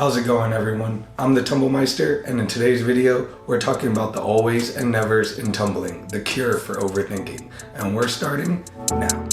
How's it going, everyone? I'm the Tumblemeister, and in today's video, we're talking about the always and nevers in tumbling, the cure for overthinking. And we're starting now.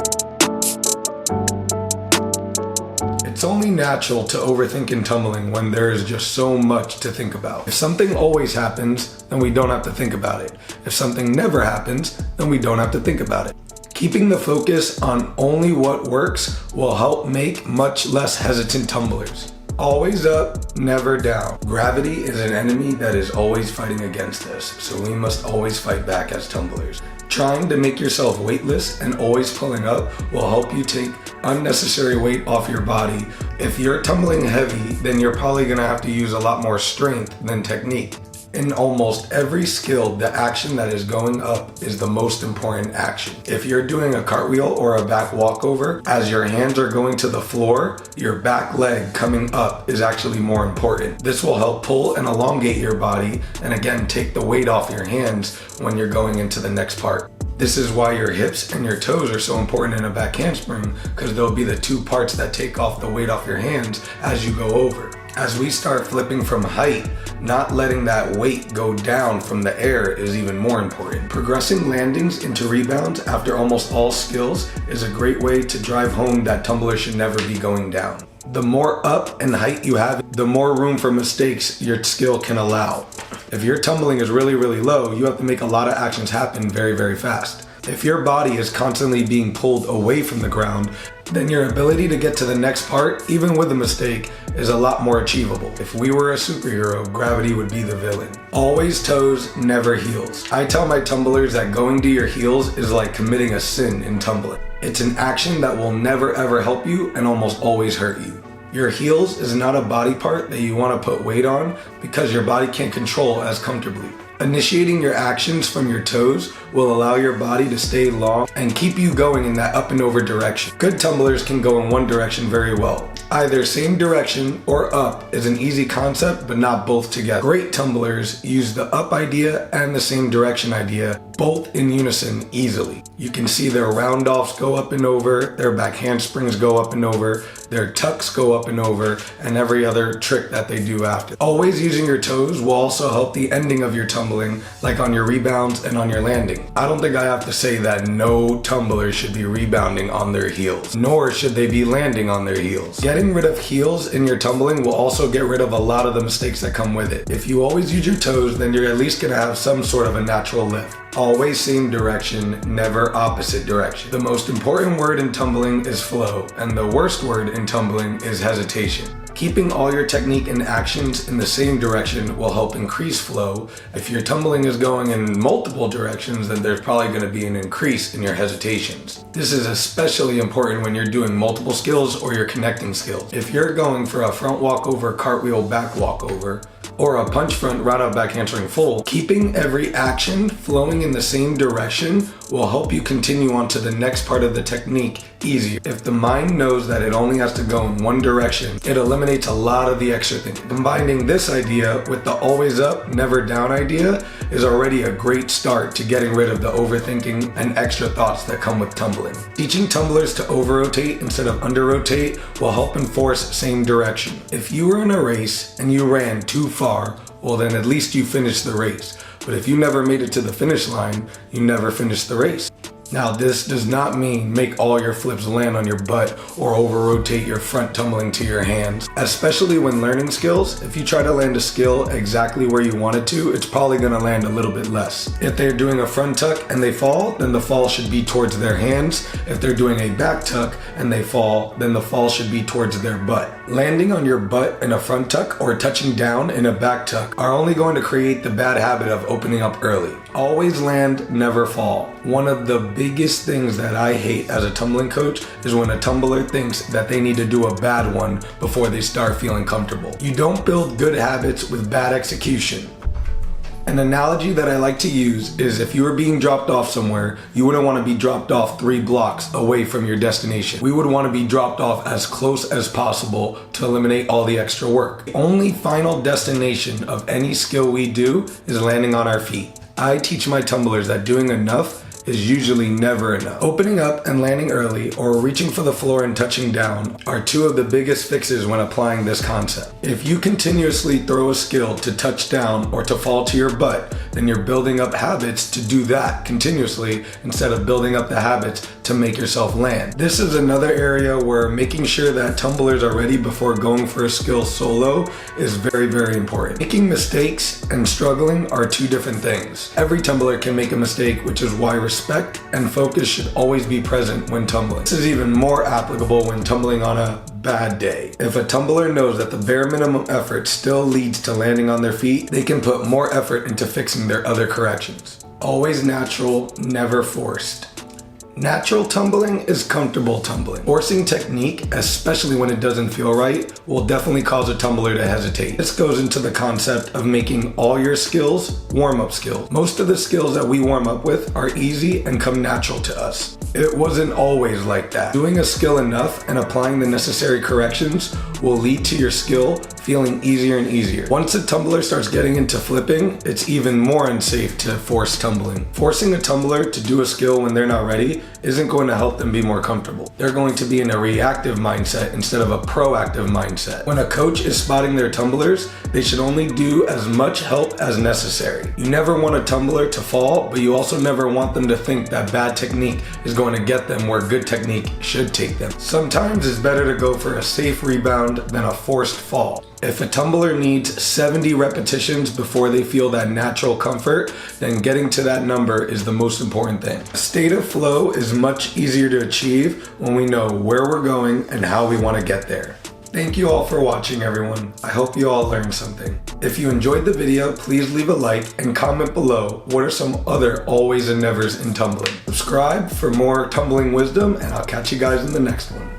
It's only natural to overthink in tumbling when there is just so much to think about. If something always happens, then we don't have to think about it. If something never happens, then we don't have to think about it. Keeping the focus on only what works will help make much less hesitant tumblers. Always up, never down. Gravity is an enemy that is always fighting against us, so we must always fight back as tumblers. Trying to make yourself weightless and always pulling up will help you take unnecessary weight off your body. If you're tumbling heavy, then you're probably gonna have to use a lot more strength than technique. In almost every skill, the action that is going up is the most important action. If you're doing a cartwheel or a back walkover, as your hands are going to the floor, your back leg coming up is actually more important. This will help pull and elongate your body and again take the weight off your hands when you're going into the next part. This is why your hips and your toes are so important in a back handspring, because they'll be the two parts that take off the weight off your hands as you go over. As we start flipping from height, not letting that weight go down from the air is even more important. Progressing landings into rebounds after almost all skills is a great way to drive home that tumblers should never be going down. The more up and height you have, the more room for mistakes your skill can allow. If your tumbling is really low, you have to make a lot of actions happen very fast. If your body is constantly being pulled away from the ground, then your ability to get to the next part, even with a mistake, is a lot more achievable. If we were a superhero, gravity would be the villain. Always toes, never heels. I tell my tumblers that going to your heels is like committing a sin in tumbling. It's an action that will never ever help you and almost always hurt you. Your heels is not a body part that you want to put weight on because your body can't control as comfortably. Initiating your actions from your toes will allow your body to stay long and keep you going in that up and over direction. Good tumblers can go in one direction very well. Either same direction or up is an easy concept, but not both together. Great tumblers use the up idea and the same direction idea, both in unison easily. You can see their round offs go up and over, their back handsprings go up and over, their tucks go up and over, and every other trick that they do after. Always using your toes will also help the ending of your tumbling, like on your rebounds and on your landing. I don't think I have to say that no tumbler should be rebounding on their heels, nor should they be landing on their heels. Getting rid of heels in your tumbling will also get rid of a lot of the mistakes that come with it. If you always use your toes, then you're at least gonna have some sort of a natural lift. Always same direction, never opposite direction. The most important word in tumbling is flow, and the worst word in tumbling is hesitation. Keeping all your technique and actions in the same direction will help increase flow. If your tumbling is going in multiple directions, then there's probably going to be an increase in your hesitations. This is especially important when you're doing multiple skills or you're connecting skills. If you're going for a front walkover, cartwheel, back walkover, or a punch front right out back handspring full, keeping every action flowing in the same direction will help you continue on to the next part of the technique easier. If the mind knows that it only has to go in one direction, it eliminates a lot of the extra thinking. Combining this idea with the always up, never down idea is already a great start to getting rid of the overthinking and extra thoughts that come with tumbling. Teaching tumblers to over-rotate instead of under-rotate will help enforce same direction. If you were in a race and you ran too far, well then at least you finished the race. But if you never made it to the finish line, you never finished the race. Now this does not mean make all your flips land on your butt or over-rotate your front tumbling to your hands. Especially when learning skills, if you try to land a skill exactly where you want it to, it's probably going to land a little bit less. If they're doing a front tuck and they fall, then the fall should be towards their hands. If they're doing a back tuck and they fall, then the fall should be towards their butt. Landing on your butt in a front tuck or touching down in a back tuck are only going to create the bad habit of opening up early. Always land, never fall. One of the biggest things that I hate as a tumbling coach is when a tumbler thinks that they need to do a bad one before they start feeling comfortable. You don't build good habits with bad execution. An analogy that I like to use is if you were being dropped off somewhere, you wouldn't want to be dropped off 3 blocks away from your destination. We would want to be dropped off as close as possible to eliminate all the extra work. The only final destination of any skill we do is landing on our feet. I teach my tumblers that doing enough is usually never enough. Opening up and landing early or reaching for the floor and touching down are two of the biggest fixes when applying this concept. If you continuously throw a skill to touch down or to fall to your butt, then you're building up habits to do that continuously instead of building up the habits to make yourself land. This is another area where making sure that tumblers are ready before going for a skill solo is very, very important. Making mistakes and struggling are two different things. Every tumbler can make a mistake, which is why respect and focus should always be present when tumbling. This is even more applicable when tumbling on a bad day. If a tumbler knows that the bare minimum effort still leads to landing on their feet, they can put more effort into fixing their other corrections. Always natural, never forced. Natural tumbling is comfortable tumbling. Forcing technique, especially when it doesn't feel right, will definitely cause a tumbler to hesitate. This goes into the concept of making all your skills warm-up skills. Most of the skills that we warm up with are easy and come natural to us. It wasn't always like that. Doing a skill enough and applying the necessary corrections will lead to your skill feeling easier and easier. Once a tumbler starts getting into flipping, it's even more unsafe to force tumbling. Forcing a tumbler to do a skill when they're not ready isn't going to help them be more comfortable. They're going to be in a reactive mindset instead of a proactive mindset. When a coach is spotting their tumblers, they should only do as much help as necessary. You never want a tumbler to fall, but you also never want them to think that bad technique is going to get them where good technique should take them. Sometimes it's better to go for a safe rebound than a forced fall. If a tumbler needs 70 repetitions before they feel that natural comfort, then getting to that number is the most important thing. A state of flow is much easier to achieve when we know where we're going and how we want to get there. Thank you all for watching, everyone. I hope you all learned something. If you enjoyed the video, please leave a like and comment below what are some other always and nevers in tumbling. Subscribe for more tumbling wisdom, and I'll catch you guys in the next one.